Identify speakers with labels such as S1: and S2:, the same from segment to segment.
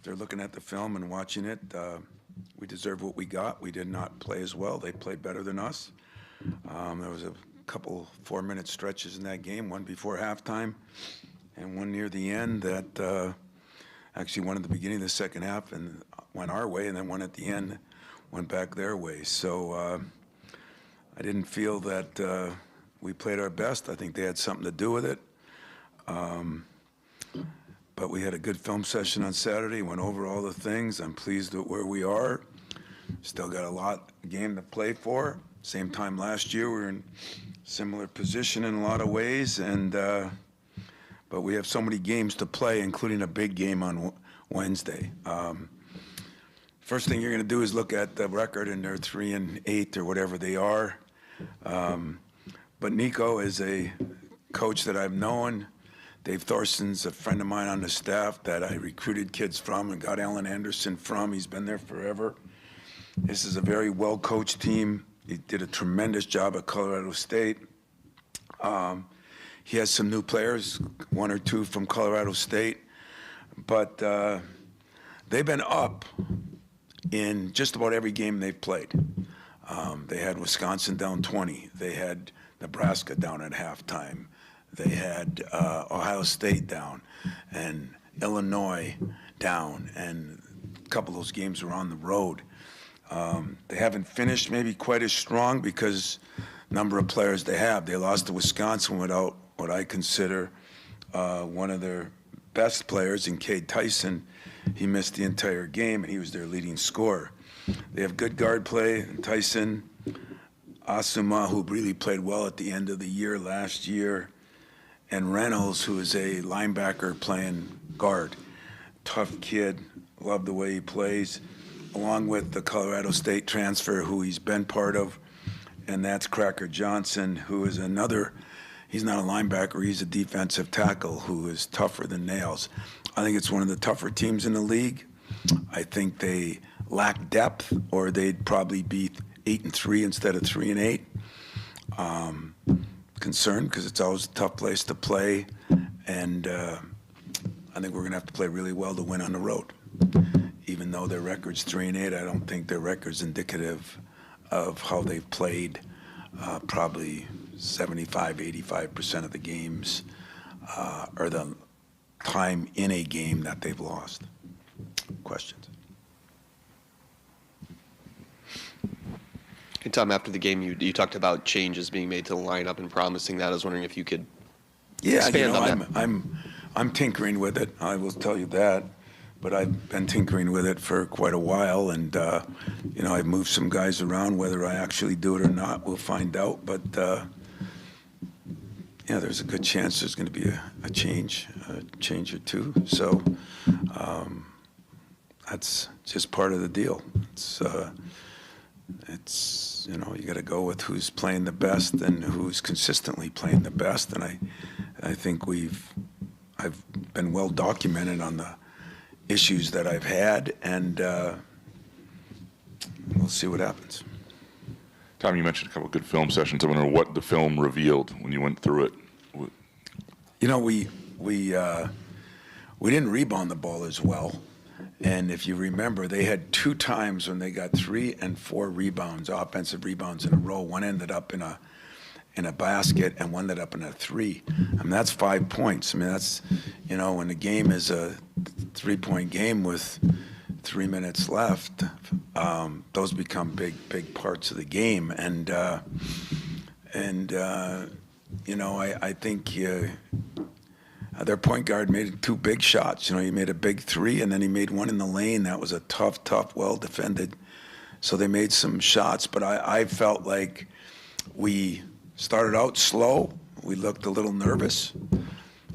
S1: they're looking at the film and watching it, we deserve what we got. We did not play as well. They played better than us. There was a couple 4-minute stretches in that game, one before halftime and one near the end that actually one at the beginning of the second half and went our way, and then one at the end went back their way. So I didn't feel that we played our best. I think they had something to do with it. But we had a good film session on Saturday, went over all the things. I'm pleased with where we are. Still got a game to play for. Same time last year, we were in similar position in a lot of ways, and but we have so many games to play, including a big game on Wednesday. First thing you're going to do is look at the record, and they're 3-8 or whatever they are. But Nico is a coach that I've known. Dave Thorson's a friend of mine on the staff that I recruited kids from and got Alan Anderson from. He's been there forever. This is a very well-coached team. He did a tremendous job at Colorado State. He has some new players, one or two from Colorado State, but they've been up in just about every game they've played. They had Wisconsin down 20. They had Nebraska down at halftime. They had Ohio State down and Illinois down, and a couple of those games were on the road. They haven't finished maybe quite as strong because number of players they have. They lost to Wisconsin without what I consider one of their best players in Cade Tyson. He missed the entire game, and he was their leading scorer. They have good guard play. Tyson, Asuma, who really played well at the end of the year last year, and Reynolds, who is a linebacker playing guard. Tough kid, love the way he plays, along with the Colorado State transfer who he's been part of, and that's Cracker Johnson, who is another, he's not a linebacker, he's a defensive tackle who is tougher than nails. I think it's one of the tougher teams in the league. I think they lack depth, or they'd probably be 8-3 instead of 3-8. Concerned because it's always a tough place to play, and I think we're going to have to play really well to win on the road. Even though their record's 3-8, I don't think their record's indicative of how they've played. Probably 75-85% of the games are the time in a game that they've lost. Questions?
S2: Hey, Tom, after the game, you talked about changes being made to the lineup and promising that. I was wondering if you could expand on that.
S1: I'm tinkering with it. I will tell you that. But I've been tinkering with it for quite a while, and I've moved some guys around. Whether I actually do it or not, we'll find out. But there's a good chance there's going to be a change or two. So that's just part of the deal. It's you got to go with who's playing the best and who's consistently playing the best. And I think I've been well documented on the issues that I've had, and we'll see what happens.
S3: Tom, you mentioned a couple of good film sessions. I wonder what the film revealed when you went through it.
S1: We didn't rebound the ball as well. And if you remember, they had 2 times when they got 3 and 4 rebounds, offensive rebounds in a row. One ended up in a basket, and one ended up in a 3. I mean, that's 5 points. I mean, that's, when the game is a 3-point game with 3 minutes left, those become big parts of the game. And I think their point guard made 2 big shots. He made a big 3, and then he made one in the lane. That was a tough, well-defended. So they made some shots, but I felt like we started out slow. We looked a little nervous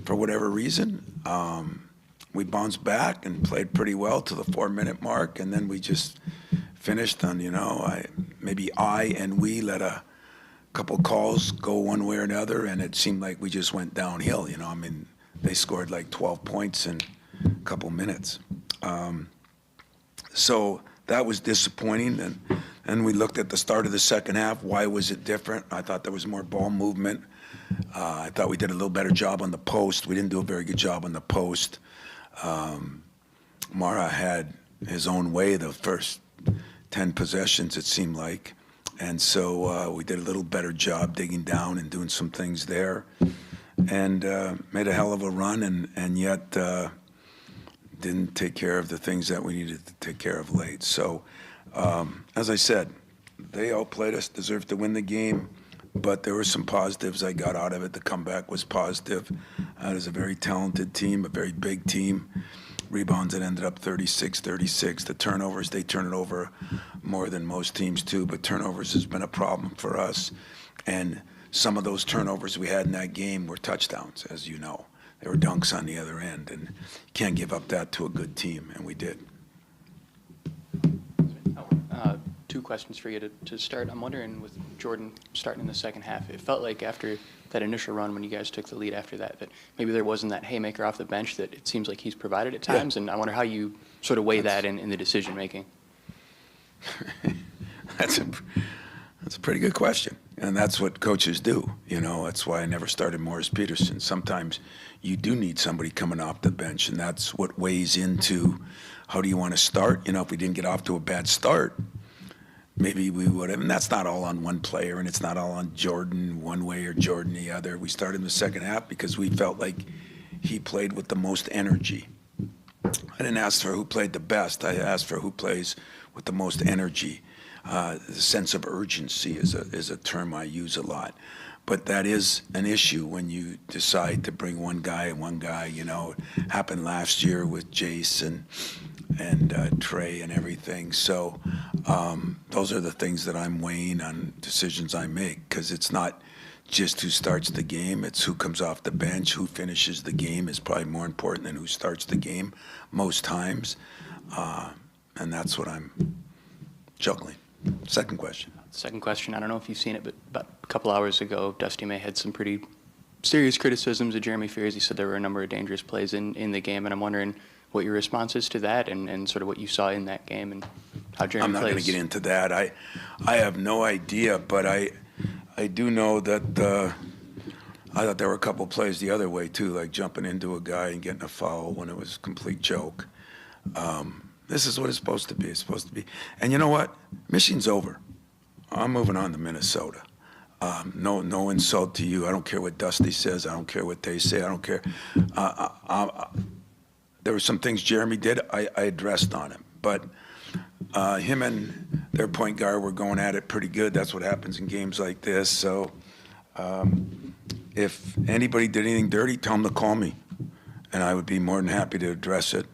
S1: for whatever reason. We bounced back and played pretty well to the 4-minute mark, and then we just finished on, maybe we let a couple calls go one way or another, and it seemed like we just went downhill. They scored like 12 points in a couple minutes. So that was disappointing. And we looked at the start of the second half. Why was it different? I thought there was more ball movement. I thought we did a little better job on the post. We didn't do a very good job on the post. Mara had his own way the first 10 possessions, it seemed like. And so we did a little better job digging down and doing some things there, and made a hell of a run, and yet didn't take care of the things that we needed to take care of late. So, as I said, they outplayed us, deserved to win the game, but there were some positives I got out of it. The comeback was positive. It was a very talented team, a very big team. Rebounds, it ended up 36-36. The turnovers, they turn it over more than most teams too, but turnovers has been a problem for us. And some of those turnovers we had in that game were touchdowns, as you know. They were dunks on the other end, and you can't give up that to a good team, and we did.
S4: Two questions for you to start. I'm wondering, with Jordan starting in the second half, it felt like after that initial run when you guys took the lead after that, that maybe there wasn't that haymaker off the bench that it seems like he's provided at times, and I wonder how you sort of weigh that in the decision-making.
S1: That's a pretty good question, and that's what coaches do. You know, that's why I never started Morris Peterson. Sometimes you do need somebody coming off the bench, and that's what weighs into how do you want to start. You know, if we didn't get off to a bad start, maybe we would have. And that's not all on one player, and it's not all on Jordan one way or Jordan the other. We started in the second half because we felt like he played with the most energy. I didn't ask for who played the best. I asked for who plays with the most energy. The sense of urgency is a term I use a lot. But that is an issue when you decide to bring one guy and one guy. You know, it happened last year with Jace and Trey and everything. So those are the things that I'm weighing on decisions I make, because it's not just who starts the game, it's who comes off the bench. Who finishes the game is probably more important than who starts the game most times, and that's what I'm juggling. Second question.
S4: Second question, I don't know if you've seen it, but about a couple hours ago, Dusty May had some pretty serious criticisms of Jeremy Fears. He said there were a number of dangerous plays in the game, and I'm wondering what your response is to that, and sort of what you saw in that game and how Jeremy plays.
S1: I'm not going to get into that. I have no idea, but I do know that I thought there were a couple plays the other way too, like jumping into a guy and getting a foul when it was a complete joke. This is what it's supposed to be. It's supposed to be. And you know what? Michigan's over. I'm moving on to Minnesota. No insult to you. I don't care what Dusty says. I don't care what they say. I don't care. There were some things Jeremy did I addressed on him. But him and their point guard were going at it pretty good. That's what happens in games like this. So if anybody did anything dirty, tell them to call me, and I would be more than happy to address it.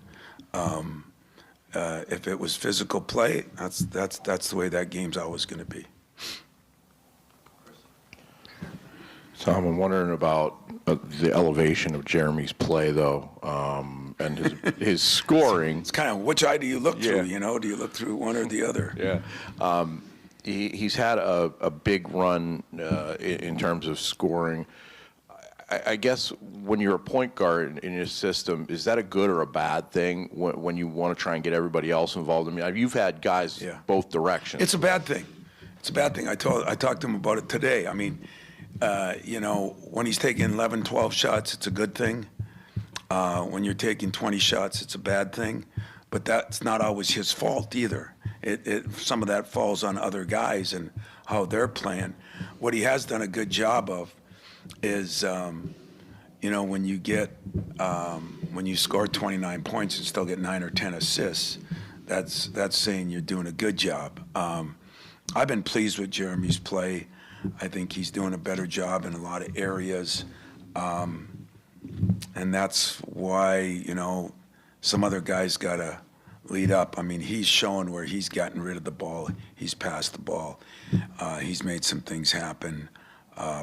S1: If it was physical play, that's the way that game's always going to be.
S5: Tom, I'm wondering about the elevation of Jeremy's play, though, and his scoring.
S1: It's kind of which eye do you look
S5: Yeah.
S1: through, you know? Do you look through one or the other?
S5: Yeah. He's had a big run in terms of scoring. I guess when you're a point guard in your system, is that a good or a bad thing when you want to try and get everybody else involved? I mean, you've had guys both directions.
S1: It's a bad thing. It's a bad thing. I talked to him about it today. I mean, you know, when he's taking 11, 12 shots, it's a good thing. When you're taking 20 shots, it's a bad thing. But that's not always his fault either. Some of that falls on other guys and how they're playing. What he has done a good job of is, you know, when you score 29 points and still get 9 or 10 assists, that's saying you're doing a good job. I've been pleased with Jeremy's play. I think he's doing a better job in a lot of areas, and that's why, you know, some other guys got to lead up. I mean, he's showing where he's gotten rid of the ball. He's passed the ball. He's made some things happen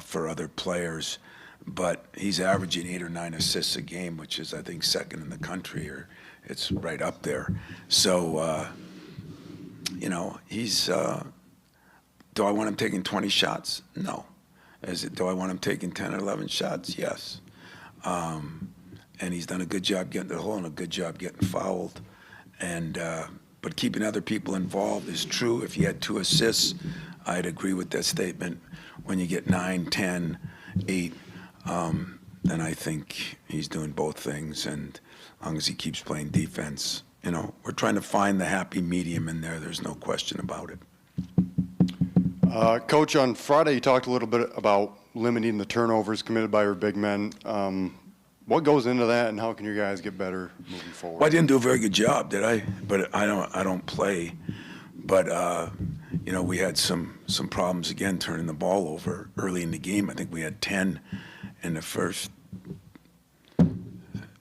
S1: for other players, but he's averaging 8 or 9 assists a game, which is, I think, second in the country, or it's right up there. So, you know, he's. Do I want him taking 20 shots? No. Do I want him taking 10 or 11 shots? Yes. And he's done a good job getting to the hole and a good job getting fouled. And but keeping other people involved is true. If he had 2 assists, I'd agree with that statement. When you get 9, 10, 8, then I think he's doing both things. And as long as he keeps playing defense, we're trying to find the happy medium in there. There's no question about it.
S6: Coach, on Friday you talked a little bit about limiting the turnovers committed by your big men. What goes into that, and how can you guys get better moving forward?
S1: Well, I didn't do a very good job, did I? But I don't play. But we had some problems again turning the ball over early in the game. I think we had 10 in the first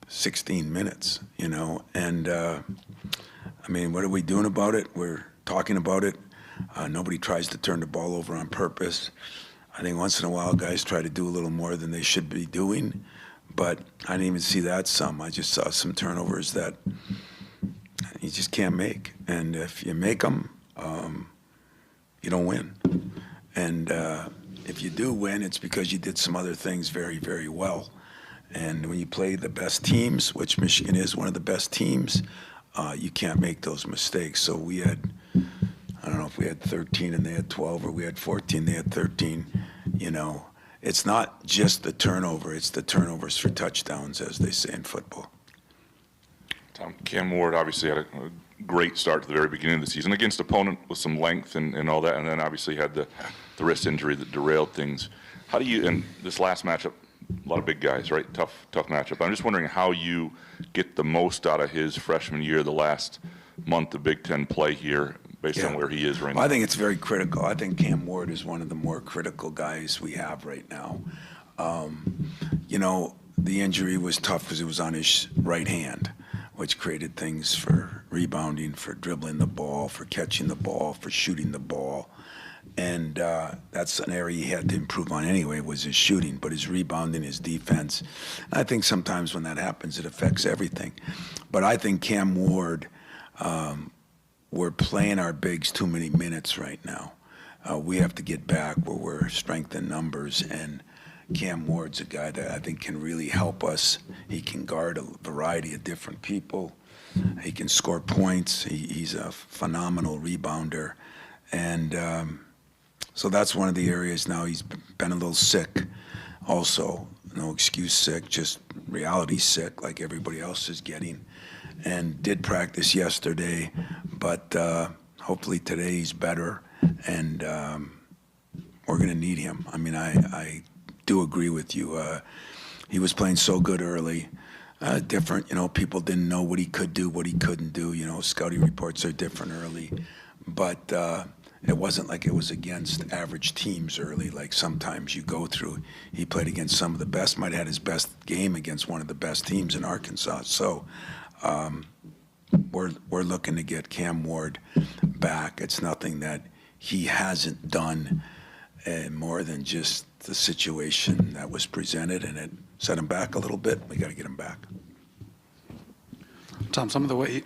S1: 16 minutes. And what are we doing about it? We're talking about it. Nobody tries to turn the ball over on purpose. I think once in a while guys try to do a little more than they should be doing, but I didn't even see that some. I just saw some turnovers that you just can't make. And if you make them, you don't win. And if you do win, it's because you did some other things very, very well. And when you play the best teams, which Michigan is one of the best teams, you can't make those mistakes. So we had, I don't know if we had 13 and they had 12, or we had 14, they had 13. It's not just the turnover, it's the turnovers for touchdowns, as they say in football.
S3: Tom, Cam Ward obviously had a great start to the very beginning of the season against opponent with some length and all that, and then obviously had the wrist injury that derailed things. How do you, in this last matchup, a lot of big guys, right? Tough matchup. I'm just wondering how you get the most out of his freshman year, the last month of Big Ten play here, based on where he is right now.
S1: I think it's very critical. I think Cam Ward is one of the more critical guys we have right now. The injury was tough because it was on his right hand, which created things for rebounding, for dribbling the ball, for catching the ball, for shooting the ball. And that's an area he had to improve on anyway, was his shooting, but his rebounding, his defense. I think sometimes when that happens, it affects everything. But I think Cam Ward, we're playing our bigs too many minutes right now. We have to get back where we're strength in numbers, and Cam Ward's a guy that I think can really help us. He can guard a variety of different people. He can score points. He's a phenomenal rebounder. And so that's one of the areas now. He's been a little sick also. No excuse sick, just reality sick like everybody else is getting. And did practice yesterday, but hopefully today he's better, and we're going to need him. I do agree with you. He was playing so good early. Different, people didn't know what he could do, what he couldn't do. Scouting reports are different early, but it wasn't like it was against average teams early, like sometimes you go through. He played against some of the best, might have had his best game against one of the best teams in Arkansas. So we're looking to get Cam Ward back. It's nothing that he hasn't done more than just the situation that was presented, and it set him back a little bit. We got to get him back.
S7: Tom, some of the way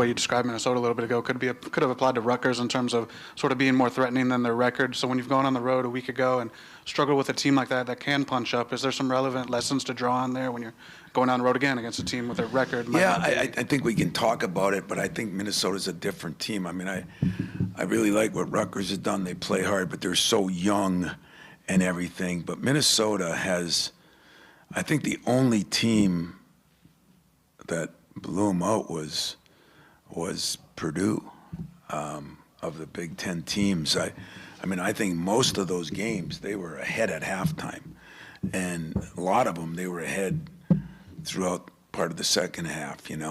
S7: you described Minnesota a little bit ago could have applied to Rutgers in terms of sort of being more threatening than their record. So when you've gone on the road a week ago and struggled with a team like that can punch up, is there some relevant lessons to draw on there when you're going on the road again against a team with a record?
S1: Yeah, I think we can talk about it, but I think Minnesota's a different team. I really like what Rutgers has done. They play hard, but they're so young and everything. But Minnesota has, I think the only team that blew them out was Purdue, of the Big Ten teams. I think most of those games they were ahead at halftime, and a lot of them they were ahead throughout part of the second half. And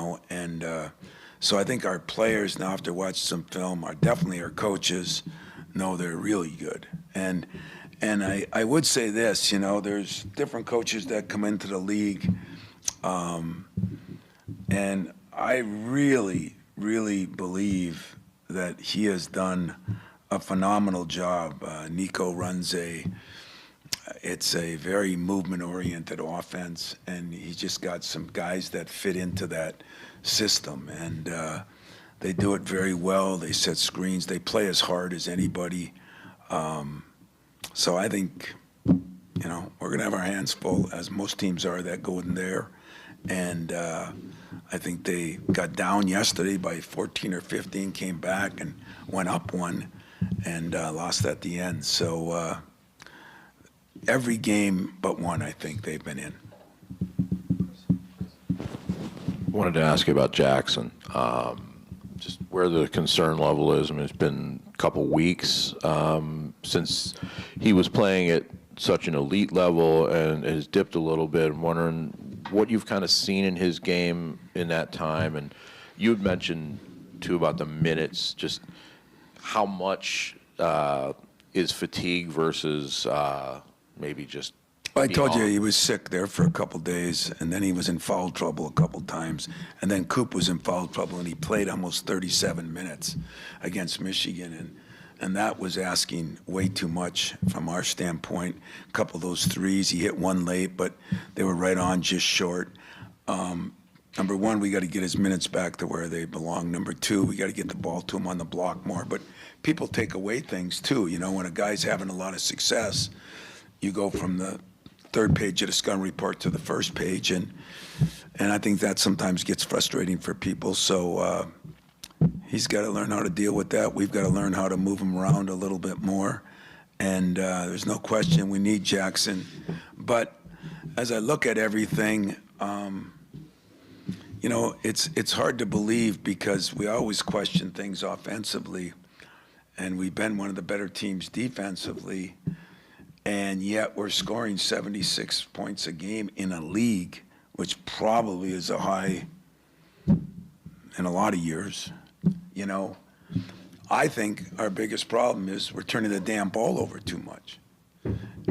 S1: so I think our players now, after watching some film, definitely our coaches know they're really good. And I would say this, there's different coaches that come into the league, and I really believe that he has done a phenomenal job. Nico runs it's a very movement-oriented offense, and he's just got some guys that fit into that system, and they do it very well. They set screens. They play as hard as anybody. So I think, we're going to have our hands full, as most teams are that go in there. And I think they got down yesterday by 14 or 15, came back and went up one, and lost at the end. So every game but one, I think they've been in.
S5: Wanted to ask you about Jackson. Just where the concern level is. I mean, it's been a couple weeks since he was playing at such an elite level and has dipped a little bit. I'm wondering what you've kind of seen in his game in that time. And you had mentioned, too, about the minutes, just how much is fatigue versus maybe just
S1: I told you
S5: on.
S1: he was sick there for a couple days, and then he was in foul trouble a couple times, and then Coop was in foul trouble, and he played almost 37 minutes against Michigan, and that was asking way too much from our standpoint. A couple of those threes, he hit one late, but they were right on, just short. Number one, we got to get his minutes back to where they belong. Number two, we got to get the ball to him on the block more. But people take away things too. You know, when a guy's having a lot of success, you go from the third page of the scouting report to the first page, and I think that sometimes gets frustrating for people. So he's got to learn how to deal with that. We've got to learn how to move him around a little bit more. And there's no question we need Jackson. But as I look at everything, you know, it's hard to believe because we always question things offensively, and we've been one of the better teams defensively, and yet we're scoring 76 points a game in a league, which probably is a high in a lot of years. You know, I think our biggest problem is we're turning the damn ball over too much.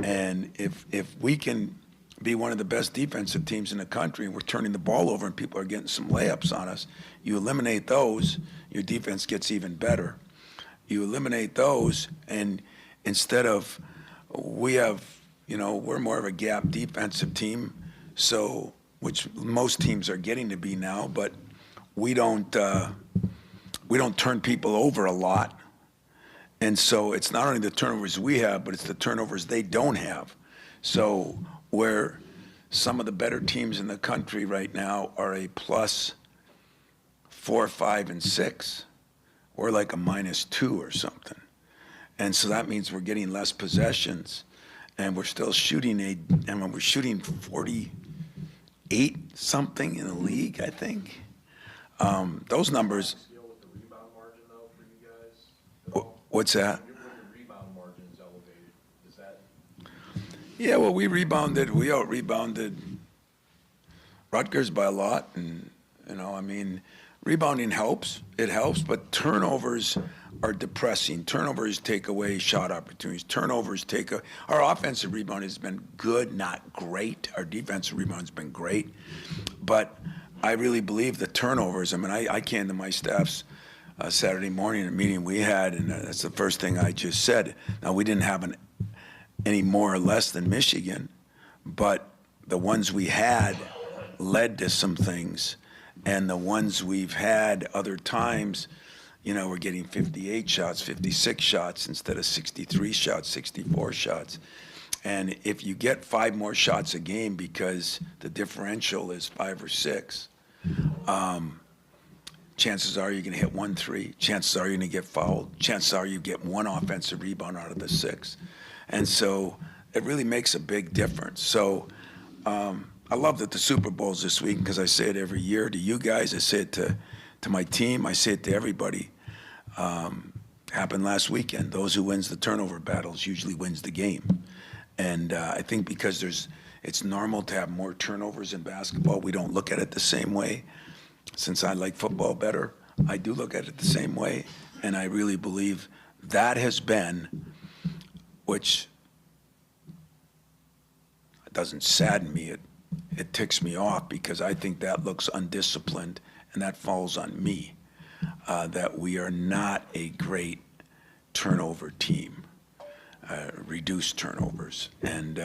S1: And if we can be one of the best defensive teams in the country and we're turning the ball over and people are getting some layups on us, you eliminate those, your defense gets even better. You eliminate those, and instead of, we have, you know, we're more of a gap defensive team, so, which most teams are getting to be now, but we don't turn people over a lot. And so it's not only the turnovers we have, but it's the turnovers they don't have. So where some of the better teams in the country right now are a +4, 5, and 6, we're like a -2 or something. And so that means we're getting less possessions, and we're still shooting we're shooting 48 something in the league, I think. Those numbers. What's that? Yeah, well, we out-rebounded Rutgers by a lot, and, you know, I mean, rebounding helps. It helps, but turnovers are depressing. Turnovers take away shot opportunities. Our offensive rebound has been good, not great. Our defensive rebound has been great, but I really believe the turnovers. I mean, I came to my staff's Saturday morning in a meeting we had, and that's the first thing I just said. Now, we didn't have any more or less than Michigan, but the ones we had led to some things, and the ones we've had other times, you know, we're getting 58 shots, 56 shots instead of 63 shots, 64 shots. And if you get 5 more shots a game because the differential is 5 or 6, chances are you're going to hit 1 3. Chances are you're going to get fouled. Chances are you get 1 offensive rebound out of the 6. And so it really makes a big difference. So I love that the Super Bowl's this week because I say it every year to you guys. I say it to my team. I say it to everybody. Happened last weekend. Those who wins the turnover battles usually wins the game. And I think because it's normal to have more turnovers in basketball, we don't look at it the same way. Since I like football better, I do look at it the same way. And I really believe that has been, which doesn't sadden me, it ticks me off because I think that looks undisciplined, and that falls on me, that we are not a great turnover team, reduced turnovers. And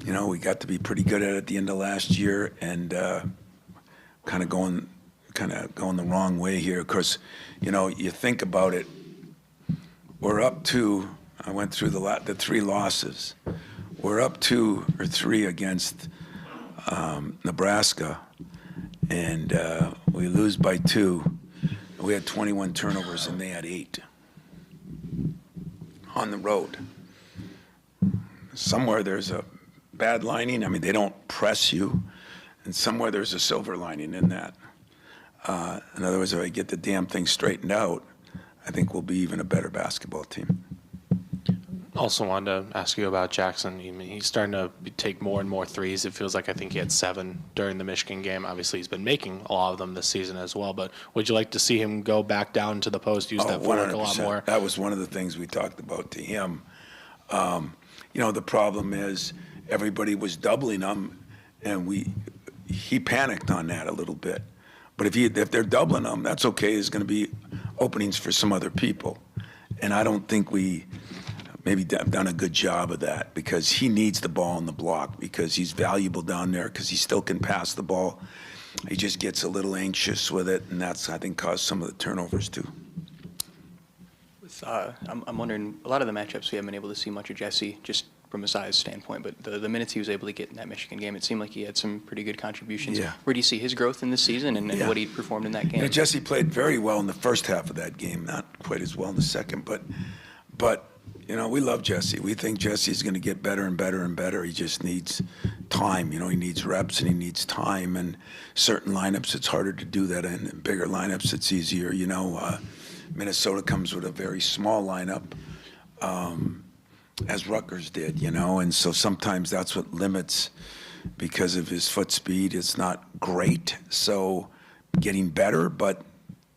S1: you know, we got to be pretty good at it at the end of last year, and kind of going the wrong way here. Of course, you know, you think about it, we're up to, I went through the 3 losses. We're up 2 or 3 against Nebraska, and we lose by 2. We had 21 turnovers, and they had 8 on the road. Somewhere there's a bad lining. I mean, they don't press you. and somewhere there's a silver lining in that. In other words, if I get the damn thing straightened out, I think we'll be even a better basketball team.
S8: Also wanted to ask you about Jackson. He's starting to take more and more threes. It feels like I think he had 7 during the Michigan game. Obviously, he's been making a lot of them this season as well. But would you like to see him go back down to the post, use that footwork a lot more?
S1: That was one of the things we talked about to him. The problem is everybody was doubling him, and he panicked on that a little bit. But if they're doubling him, that's okay. There's going to be openings for some other people. And I don't think we maybe done a good job of that, because he needs the ball on the block, because he's valuable down there, because he still can pass the ball. He just gets a little anxious with it, and that's, I think, caused some of the turnovers too.
S4: I'm wondering, a lot of the matchups we haven't been able to see much of Jesse, just from a size standpoint, but the minutes he was able to get in that Michigan game, it seemed like he had some pretty good contributions.
S1: Yeah.
S4: Where do you see his growth in this season and what he performed in that game?
S1: Jesse played very well in the first half of that game, not quite as well in the second, but we love Jesse. We think Jesse's going to get better and better and better. He just needs time. He needs reps and he needs time. And certain lineups, it's harder to do that. And in bigger lineups, it's easier. Minnesota comes with a very small lineup, as Rutgers did, and so sometimes that's what limits, because of his foot speed. It's not great. So getting better, but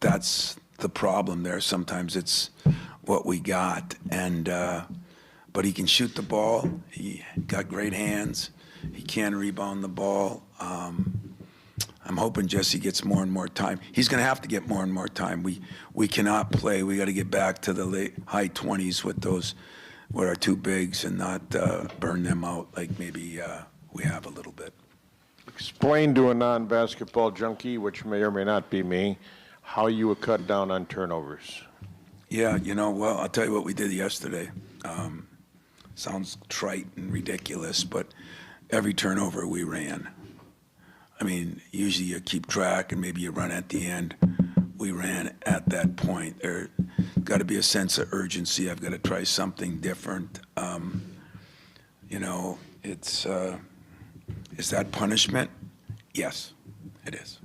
S1: that's the problem there. Sometimes it's what we got, but he can shoot the ball. He got great hands. He can rebound the ball. I'm hoping Jesse gets more and more time. He's going to have to get more and more time. We cannot play. We got to get back to the high 20s with our 2 bigs, and not burn them out like maybe we have a little bit.
S9: Explain to a non-basketball junkie, which may or may not be me, how you would cut down on turnovers.
S1: Yeah, well, I'll tell you what we did yesterday. Sounds trite and ridiculous, but every turnover we ran. I mean, usually you keep track and maybe you run at the end. We ran at that point. There got to be a sense of urgency. I've got to try something different. Is that punishment? Yes, it is.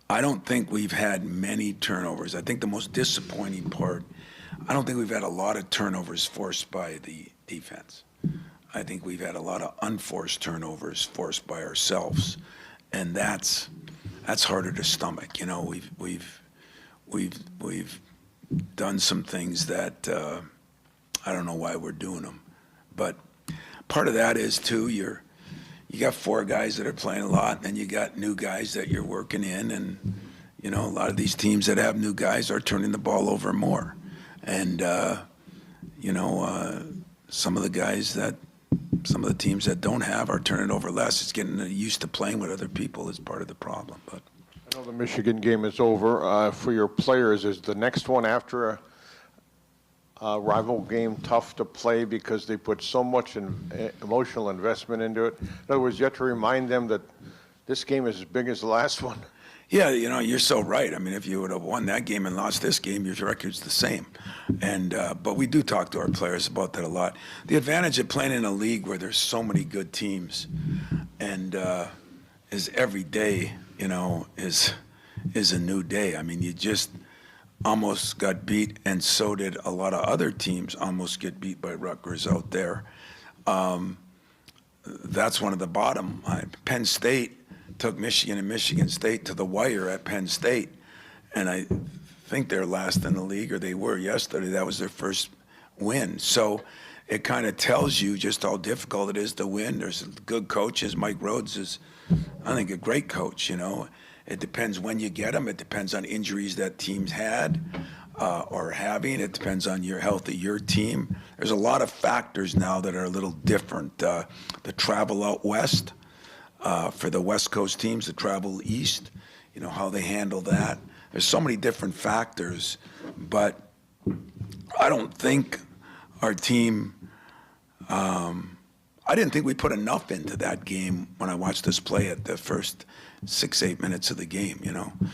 S1: I don't think we've had many turnovers. I think the most disappointing part, I don't think we've had a lot of turnovers forced by the defense. I think we've had a lot of unforced turnovers forced by ourselves, and that's harder to stomach. We've done some things that I don't know why we're doing them, but part of that is too you got 4 guys that are playing a lot, and you got new guys that you're working in, and a lot of these teams that have new guys are turning the ball over more, and some of the teams that don't have are turning over less. It's getting used to playing with other people is part of the problem. But
S9: I know the Michigan game is over. For your players, is the next one after a rival game tough to play because they put so much emotional investment into it? In other words, you have to remind them that this game is as big as the last one.
S1: Yeah, you're so right. I mean, if you would have won that game and lost this game, your record's the same. And but we do talk to our players about that a lot. The advantage of playing in a league where there's so many good teams, and is every day, is a new day. I mean, you just almost got beat, and so did a lot of other teams almost get beat by Rutgers out there. That's one of the bottom. Penn State took Michigan and Michigan State to the wire at Penn State, and I think they're last in the league, or they were yesterday. That was their first win. So it kind of tells you just how difficult it is to win. There's good coaches. Mike Rhodes is, I think, a great coach. It depends when you get him. It depends on injuries that teams had or having. It depends on your health of your team. There's a lot of factors now that are a little different. The travel out west. For the West Coast teams that travel east, how they handle that. There's so many different factors, but I don't think our team, I didn't think we put enough into that game when I watched us play at the first 6-8 minutes of the game,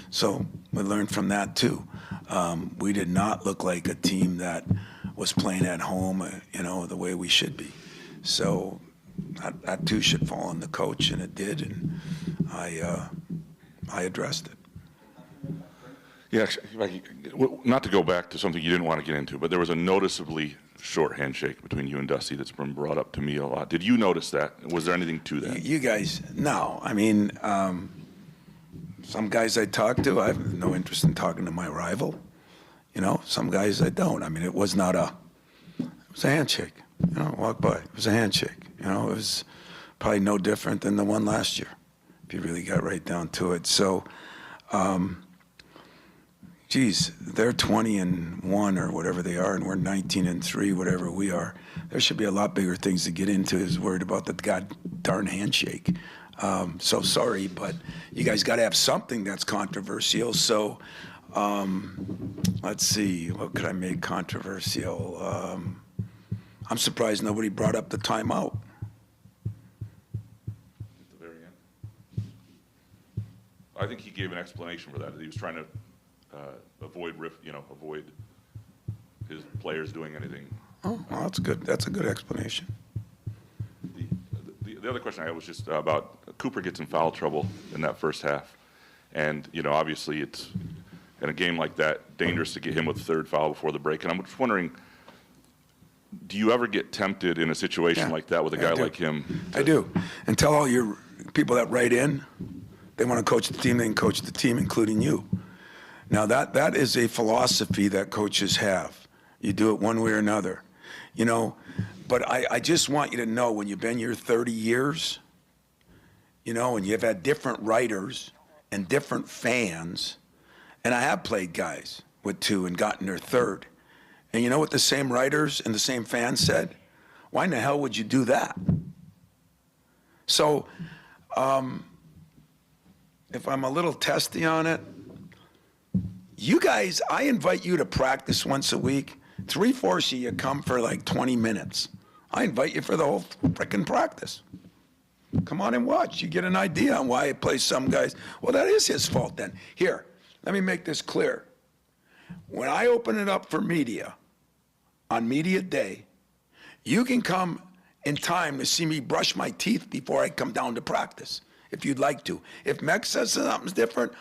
S1: So we learned from that too. We did not look like a team that was playing at home, the way we should be. So that too should fall on the coach, and it did, and I addressed it.
S3: Yeah, not to go back to something you didn't want to get into, but there was a noticeably short handshake between you and Dusty that's been brought up to me a lot. Did you notice that? Was there anything to that?
S1: You guys, no. I mean, some guys I talk to, I have no interest in talking to my rival. You know, some guys I don't. I mean, it was a handshake. You know, walk by. It was a handshake. You know, it was probably no different than the one last year, if you really got right down to it. So, geez, they're 20-1 or whatever they are, and we're 19-3, whatever we are. There should be a lot bigger things to get into. Is worried about the god darn handshake. So sorry, but you guys got to have something that's controversial. So let's see, what could I make controversial? I'm surprised nobody brought up the timeout.
S3: At the very end. I think he gave an explanation for that. He was trying to avoid his players doing anything.
S1: Oh, well, that's good. That's a good explanation.
S3: The other question I had was just about Cooper gets in foul trouble in that first half. And, you know, obviously it's, in a game like that, dangerous to get him with the third foul before the break. And I'm just wondering, do you ever get tempted in a situation like that with a guy like him?
S1: I do. And tell all your people that write in, they want to coach the team, they can coach the team, including you. Now, that is a philosophy that coaches have. You do it one way or another. You know, but I just want you to know, when you've been here 30 years, you know, and you've had different writers and different fans, and I have played guys with two and gotten their third. And you know what the same writers and the same fans said? Why in the hell would you do that? So if I'm a little testy on it, you guys, I invite you to practice once a week. 3/4 of you come for like 20 minutes. I invite you for the whole frickin' practice. Come on and watch. You get an idea on why he plays some guys. Well, that is his fault then. Here, let me make this clear. When I open it up for media, on media day, you can come in time to see me brush my teeth before I come down to practice, if you'd like to. If Mex says something's different,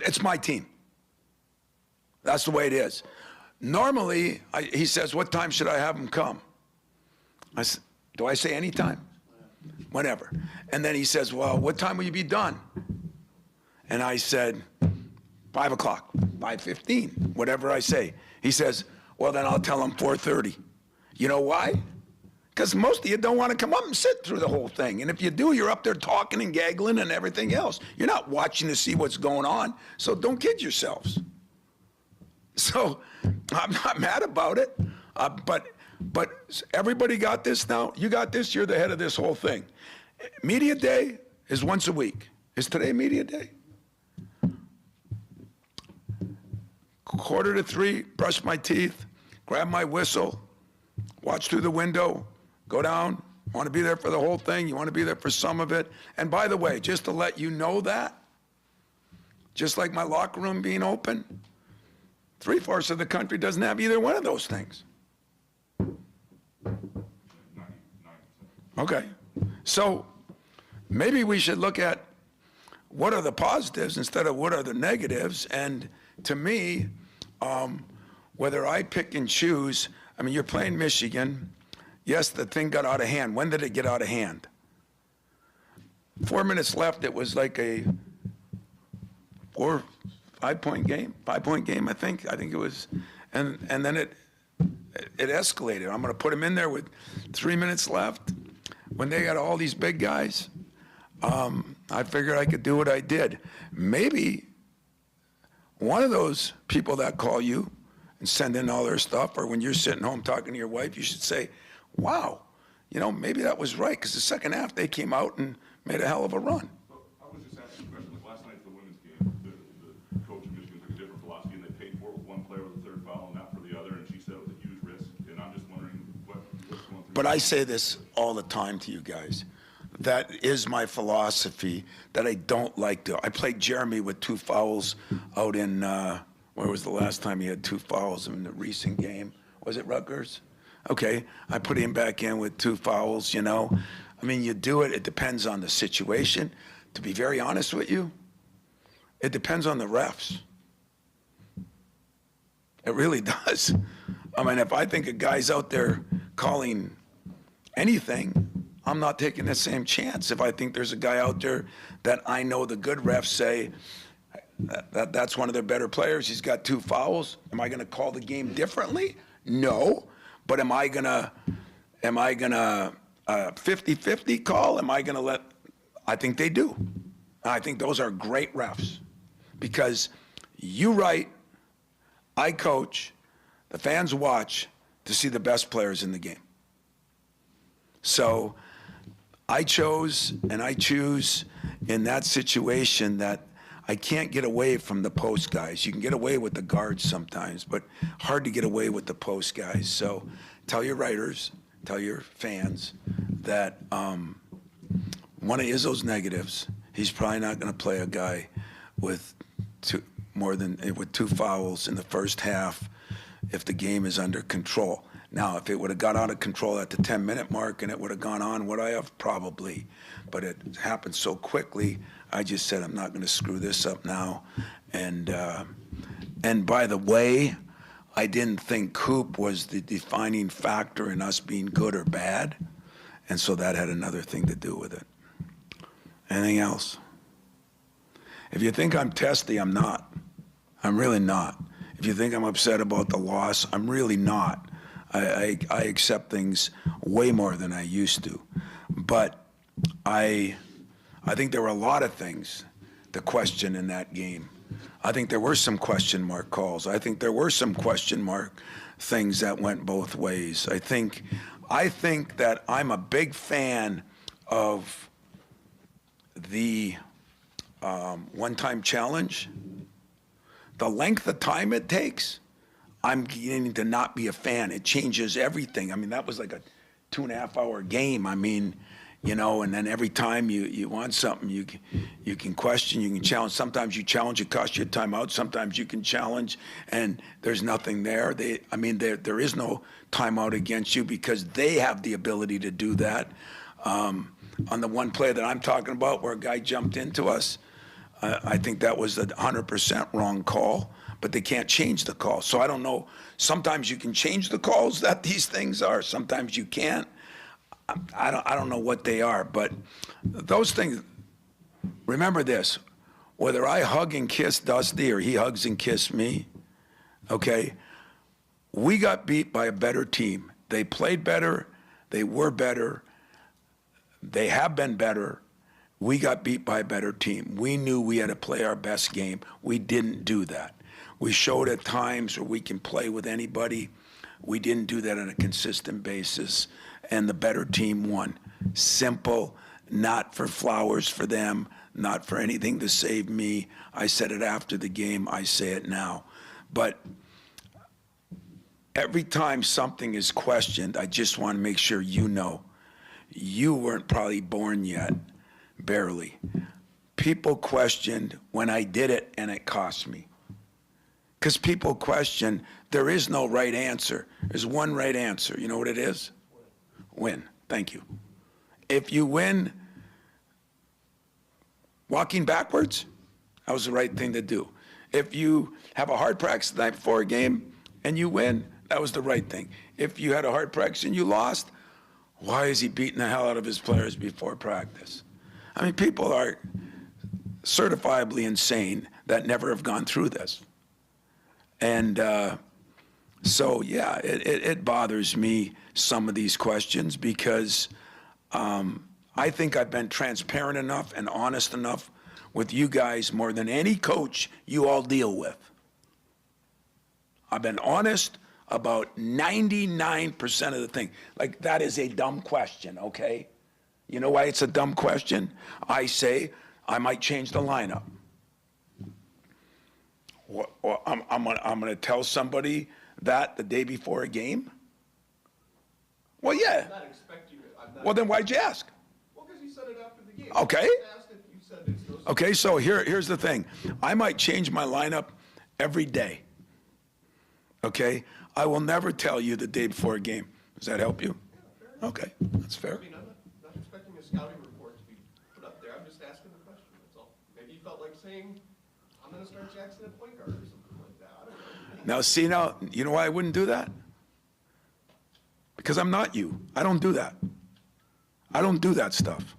S1: it's my team. That's the way it is. Normally, he says, what time should I have him come? Do I say any time? Whenever. And then he says, well, what time will you be done? And I said, 5 o'clock, 5:15, whatever I say. He says, well, then I'll tell him 4:30. You know why? Because most of you don't want to come up and sit through the whole thing. And if you do, you're up there talking and gaggling and everything else. You're not watching to see what's going on. So don't kid yourselves. So I'm not mad about it. But everybody got this now. You got this. You're the head of this whole thing. Media day is once a week. Is today media day? 2:45, brush my teeth, grab my whistle, watch through the window, go down. Want to be there for the whole thing? You want to be there for some of it? And by the way, just to let you know that, just like my locker room being open, 3/4 of the country doesn't have either one of those things. Okay. So maybe we should look at what are the positives instead of what are the negatives. And to me, whether I pick and choose, I mean, you're playing Michigan. Yes, the thing got out of hand. When did it get out of hand? 4 minutes left. It was like a 5-point game, I think. I think it was. And then it escalated. I'm going to put him in there with 3 minutes left. When they got all these big guys, I figured I could do what I did. Maybe one of those people that call you and send in all their stuff, or when you're sitting home talking to your wife, you should say, wow, you know, maybe that was right, because the second half they came out and made a hell of a run.
S3: Well, I was just asking a question. Like last night at the women's game, the coach of Michigan took a different philosophy, and they paid for it with one player with a third foul and not for the other, and she said it was a huge risk. And I'm just wondering what's going through.
S1: But I say this all the time to you guys. That is my philosophy that I don't like to. I played Jeremy with 2 fouls out in, where was the last time he had 2 fouls in the recent game? Was it Rutgers? Okay, I put him back in with 2 fouls, you know. I mean, you do it. It depends on the situation. To be very honest with you, it depends on the refs. It really does. I mean, if I think a guy's out there calling anything, I'm not taking the same chance. If I think there's a guy out there that I know the good refs say that's one of their better players, he's got 2 fouls, am I going to call the game differently? No. But am I going to 50-50 call? Am I going to let – I think they do. I think those are great refs because you write, I coach, the fans watch to see the best players in the game. So I chose and I choose in that situation that I can't get away from the post guys. You can get away with the guards sometimes, but hard to get away with the post guys. So tell your writers, tell your fans that one of Izzo's negatives, he's probably not going to play a guy with 2 fouls in the first half if the game is under control. Now, if it would have got out of control at the 10-minute mark and it would have gone on, would I have? Probably. But it happened so quickly, I just said, I'm not going to screw this up now. And by the way, I didn't think Coop was the defining factor in us being good or bad. And so that had another thing to do with it. Anything else? If you think I'm testy, I'm not. I'm really not. If you think I'm upset about the loss, I'm really not. I accept things way more than I used to. But I think there were a lot of things to question in that game. I think there were some question mark calls. I think there were some question mark things that went both ways. I think that I'm a big fan of the one-time challenge. The length of time it takes, I'm beginning to not be a fan. It changes everything. I mean, that was like a 2.5-hour game. I mean, you know, and then every time you want something, you can question, you can challenge. Sometimes you challenge, it costs you a timeout. Sometimes you can challenge, and there's nothing there. There is no timeout against you because they have the ability to do that. On the one play that I'm talking about where a guy jumped into us, I think that was a 100% wrong call, but they can't change the call. So I don't know. Sometimes you can change the calls that these things are. Sometimes you can't. I don't know what they are, but those things, remember this, whether I hug and kiss Dusty or he hugs and kisses me, okay, we got beat by a better team. They played better. They were better. They have been better. We got beat by a better team. We knew we had to play our best game. We didn't do that. We showed at times where we can play with anybody. We didn't do that on a consistent basis, and the better team won. Simple, not for flowers for them, not for anything to save me. I said it after the game. I say it now. But every time something is questioned, I just want to make sure you know. You weren't probably born yet, barely. People questioned when I did it and it cost me. Because people question, there is no right answer. There's one right answer. You know what it is? Win. Thank you. If you win walking backwards, that was the right thing to do. If you have a hard practice the night before a game and you win, that was the right thing. If you had a hard practice and you lost, why is he beating the hell out of his players before practice? I mean, people are certifiably insane that never have gone through this. And so, yeah, it bothers me, some of these questions, because I think I've been transparent enough and honest enough with you guys more than any coach you all deal with. I've been honest about 99% of the thing. Like, that is a dumb question, okay? You know why it's a dumb question? I say I might change the lineup. Or I'm going to tell somebody that the day before a game? Well, yeah. Well, then why'd you ask?
S9: Well, because you said it after the game.
S1: Okay. Okay, so here's the thing. I might change my lineup every day. Okay? I will never tell you the day before a game, Does that help you? Okay, that's fair.
S10: I mean, I'm not expecting a scouting report to be put up there. I'm just asking the question, that's all. Maybe you felt like saying, I'm gonna start Jackson at point guard or something like that. I don't know.
S1: Now, see, now, you know why I wouldn't do that? Because I'm not you. I don't do that. I don't do that stuff.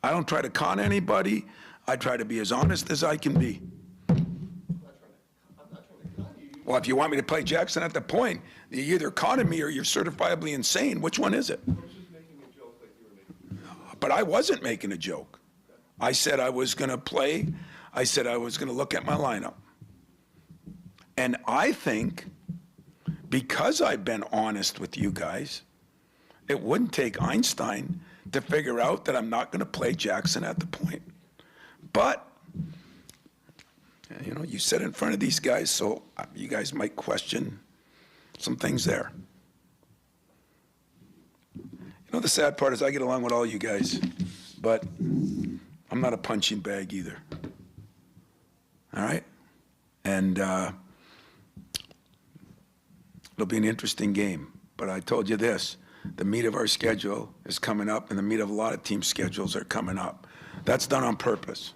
S1: I don't try to con anybody. I try to be as honest as I can be.
S10: I'm not trying to con you.
S1: Well, if you want me to play Jackson at the point, you're either conning me or you're certifiably insane. Which one is it?
S10: I was just making a joke like you were making.
S1: But I wasn't making a joke. I said I was going to play. I said I was going to look at my lineup. And I think because I've been honest with you guys, it wouldn't take Einstein to figure out that I'm not going to play Jackson at the point. But, you know, you sit in front of these guys, so you guys might question some things there. You know, the sad part is I get along with all you guys, but I'm not a punching bag either. All right? And it'll be an interesting game. But I told you this, the meat of our schedule is coming up, and the meat of a lot of team schedules are coming up. That's done on purpose.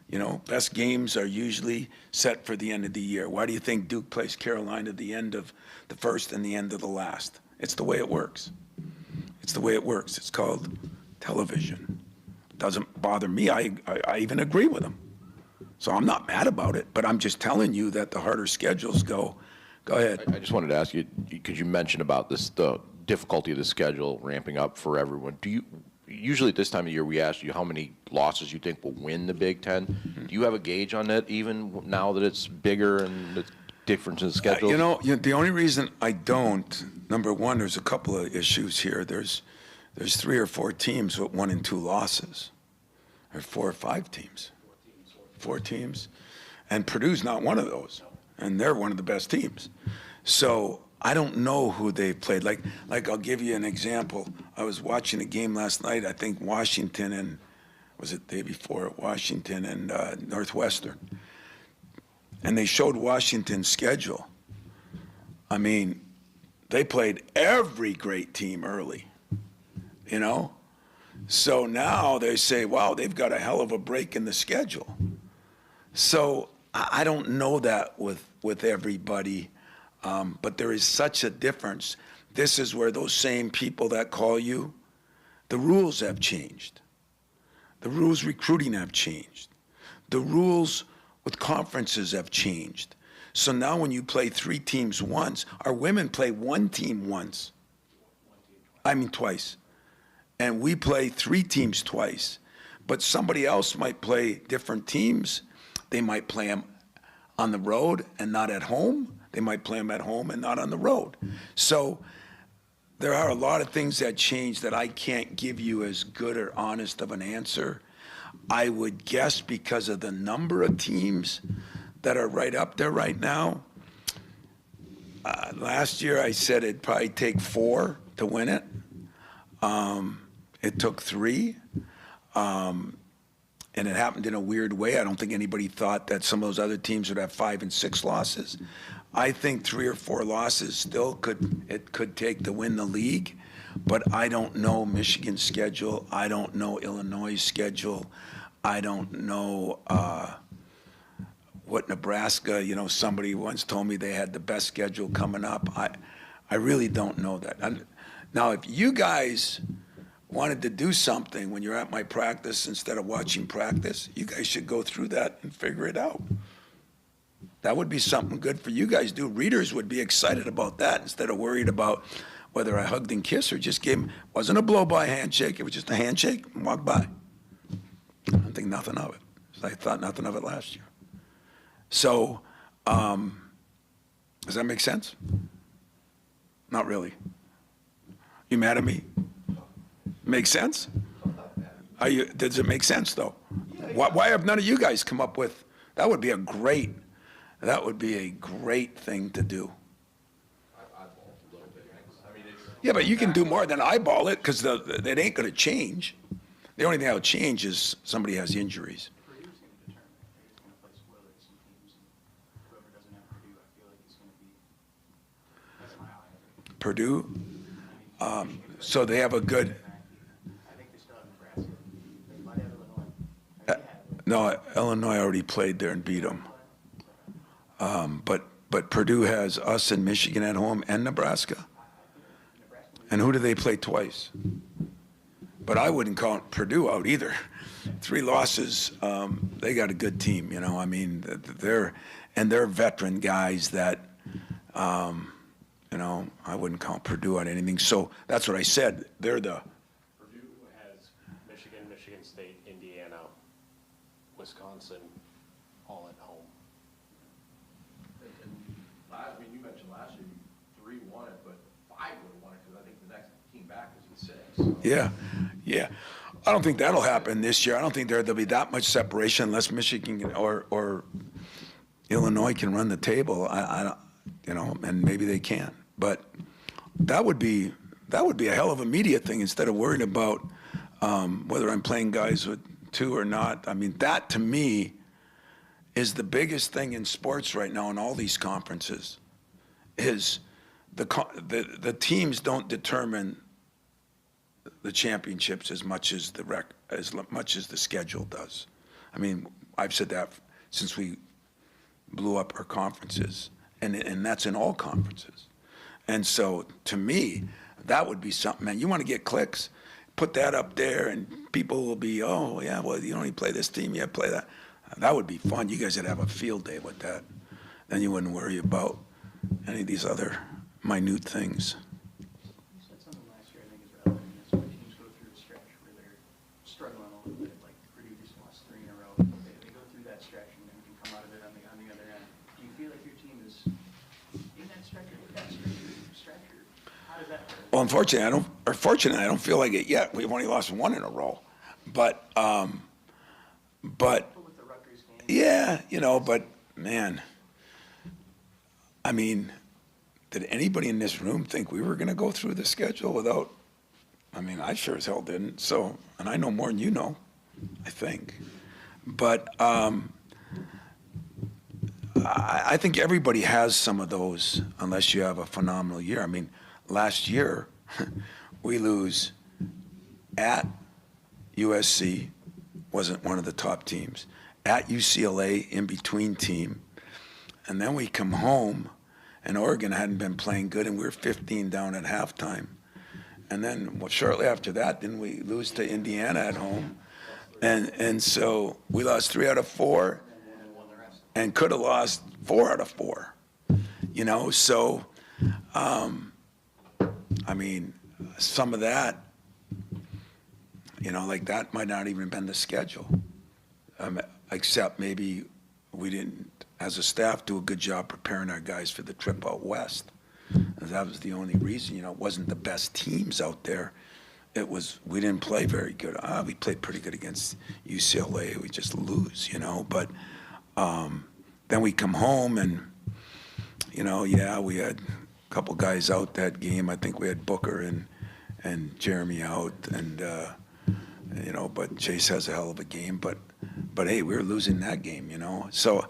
S1: You know, best games are usually set for the end of the year. Why do you think Duke plays Carolina at the end of the first and the end of the last? It's the way it works. It's the way it works. It's called television. It doesn't bother me. I even agree with them. So I'm not mad about it, but I'm just telling you that the harder schedules go. Go ahead.
S5: I just wanted to ask you, because you mentioned about this, the difficulty of the schedule ramping up for everyone. Do you, usually at this time of year, we ask you how many losses you think will win the Big Ten. Do you have a gauge on that, even now that it's bigger and the difference in schedule?
S1: You know, the only reason I don't, number one, there's a couple of issues here. There's 3 or 4 teams with 1 and 2 losses, or 4 or 5 teams. 4 teams, and Purdue's not one of those, and they're one of the best teams. So I don't know who they've played. Like I'll give you an example. I was watching a game last night. I think Washington and was it the day before? Washington and Northwestern, and they showed Washington's schedule. I mean, they played every great team early, you know. So now they say, wow, they've got a hell of a break in the schedule. So I don't know that with everybody, but there is such a difference. This is where those same people that call you, the rules have changed. The rules recruiting have changed. The rules with conferences have changed. So now when you play 3 teams once, our women play 1 team once. I mean twice. And we play 3 teams twice. But somebody else might play different teams. They might play them on the road and not at home. They might play them at home and not on the road. So there are a lot of things that change that I can't give you as good or honest of an answer. I would guess because of the number of teams that are right up there right now. Last year I said it'd probably take 4 to win it. It took 3. And it happened in a weird way. I don't think anybody thought that some of those other teams would have 5 and 6 losses. I think 3 or 4 losses still could take to win the league, but I don't know Michigan's schedule. I don't know Illinois' schedule. I don't know what Nebraska. You know, somebody once told me they had the best schedule coming up. I really don't know that. Now, if you guys wanted to do something when you're at my practice instead of watching practice, you guys should go through that and figure it out. That would be something good for you guys to do. Readers would be excited about that instead of worried about whether I hugged and kissed or just gave him, wasn't a blow-by handshake, it was just a handshake and walk by. I don't think nothing of it. I thought nothing of it last year. So, does that make sense? Not really. You mad at me? Make sense? Does it make sense though? Why have none of you guys come up with? That would be a great thing to do. Yeah, but you can do more than eyeball it because it ain't going to change. The only thing that'll change is somebody has injuries.
S4: Purdue's going to determine who's going to play spoiler to some teams, and whoever doesn't have Purdue, I feel like is going to be. That's my eye.
S1: Purdue. So they have a good.
S4: I think they still have Nebraska. They might have Illinois.
S1: No, Illinois already played there and beat them. But Purdue has us and Michigan at home and Nebraska. And who do they play twice? But I wouldn't count Purdue out either. 3 losses. They got a good team, you know. I mean, they're veteran guys that, you know, I wouldn't count Purdue on anything. So that's what I said. They're the.
S8: Purdue has Michigan, Michigan State, Indiana, Wisconsin, all at home.
S5: I mean, you mentioned last year, 3 won it, but 5 would have won it because I think the next team back is in 6. So.
S1: Yeah. I don't think that'll happen this year. I don't think there'll be that much separation unless Michigan or Illinois can run the table. I don't, you know, and maybe they can. But that would be a hell of a media thing instead of worrying about whether I'm playing guys with 2 or not. I mean, that to me is the biggest thing in sports right now in all these conferences is the teams don't determine the championships as much as the schedule does. I mean, I've said that since we blew up our conferences, and that's in all conferences. And so, to me, that would be something. Man, you want to get clicks, put that up there, and people will be, oh yeah, well you only play this team, you play that. That would be fun. You guys would have a field day with that. Then you wouldn't worry about any of these other minute things.
S4: You said something last year I think is relevant. Is when teams go through a stretch where they're struggling a little bit, like Purdue just lost 3 in a row. They go through that stretch and then can come out of it on the other end. Do you feel like your team is in that stretch or with that stretch or how does that work?
S1: Well, unfortunately, I don't feel like it yet. We've only lost 1 in a row. But
S4: With the Rutgers game?
S1: yeah, you know, but man, I mean, did anybody in this room think we were going to go through the schedule without? I mean, I sure as hell didn't. So, and I know more than you know, I think. But I think everybody has some of those, unless you have a phenomenal year. I mean, last year we lose at USC, wasn't one of the top teams, at UCLA, in between team, and then we come home, and Oregon hadn't been playing good, and we were 15 down at halftime. And then shortly after that, didn't we lose to Indiana at home? And so we lost 3 out of 4 and could have lost 4 out of 4. You know, so, I mean, some of that, you know, like that might not even have been the schedule, except maybe we didn't, as a staff, do a good job preparing our guys for the trip out west. And that was the only reason, you know, it wasn't the best teams out there. It was, we didn't play very good. We played pretty good against UCLA. We just lose, you know. But then we come home and, you know, yeah, we had a couple guys out that game. I think we had Booker and Jeremy out, and you know, but Chase has a hell of a game. But hey, we were losing that game, you know. So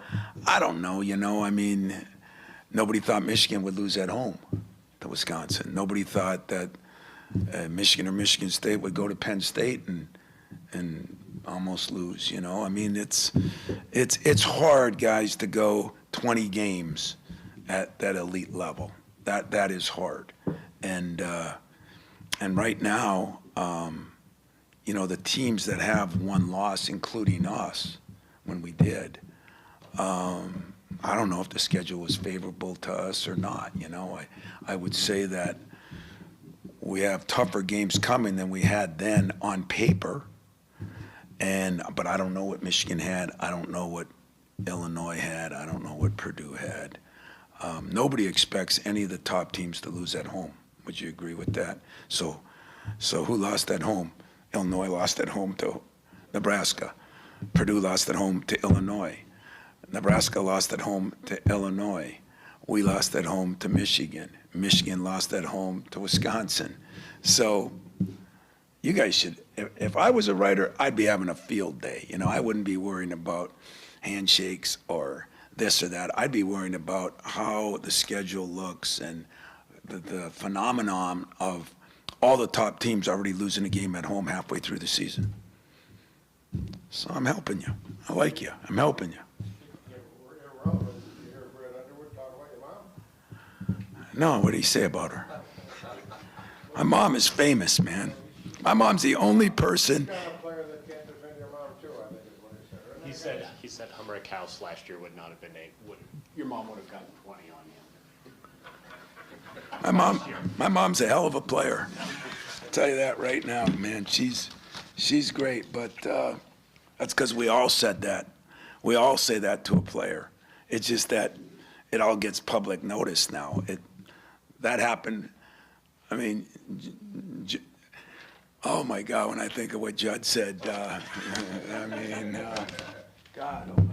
S1: I don't know, you know. I mean, nobody thought Michigan would lose at home to Wisconsin. Nobody thought that Michigan or Michigan State would go to Penn State and almost lose, you know. I mean, it's hard, guys, to go 20 games at that elite level. That is hard. And right now, you know, the teams that have 1 loss, including us, when we did, I don't know if the schedule was favorable to us or not. You know, I would say that we have tougher games coming than we had then on paper. But I don't know what Michigan had. I don't know what Illinois had. I don't know what Purdue had. Nobody expects any of the top teams to lose at home. Would you agree with that? So who lost at home? Illinois lost at home to Nebraska. Purdue lost at home to Illinois. Nebraska lost at home to Illinois. We lost at home to Michigan. Michigan lost at home to Wisconsin. So you guys should, if I was a writer, I'd be having a field day. You know, I wouldn't be worrying about handshakes or this or that. I'd be worrying about how the schedule looks and the phenomenon of all the top teams already losing a game at home halfway through the season. So I'm helping you. I like you. I'm helping you. No, what did he say about her? My mom is famous, man. My mom's the only person.
S11: He said Humrick House last year would not have been your mom would have gotten 20 on you.
S1: My mom's a hell of a player. I'll tell you that right now, man. She's great, but that's because we all said that. We all say that to a player. It's just that it all gets public notice now. That happened. I mean, oh my God, when I think of what Judd said, I mean, God.